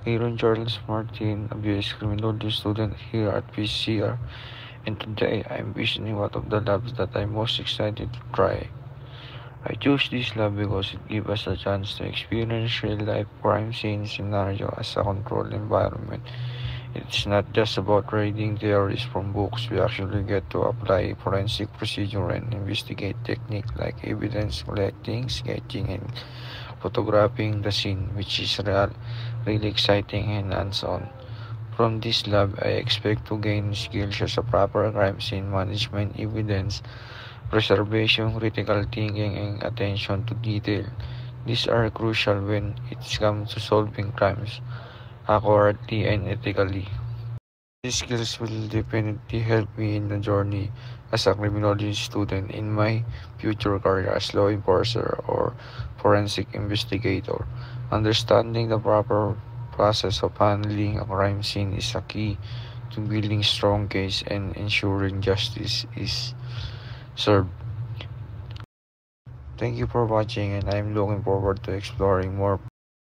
Aaron Charles Martin, a BS Criminology student here at PCR, and today I'm visiting one of the labs that I'm most excited to try. I chose this lab because it gives us a chance to experience real-life crime scene scenario as a controlled environment. It's not just about reading theories from books. We actually get to apply forensic procedure and investigate techniques like evidence collecting, sketching, and photographing the scene, which is really exciting and hands-on. From this lab, I expect to gain skills as a proper crime scene management, evidence preservation, critical thinking, and attention to detail. These are crucial when it comes to solving crimes accurately and ethically. These skills will definitely help me in the journey as a criminology student in my future career as law enforcer or forensic investigator. Understanding the proper process of handling a crime scene is a key to building strong case and ensuring justice is served. Thank you for watching, and I'm looking forward to exploring more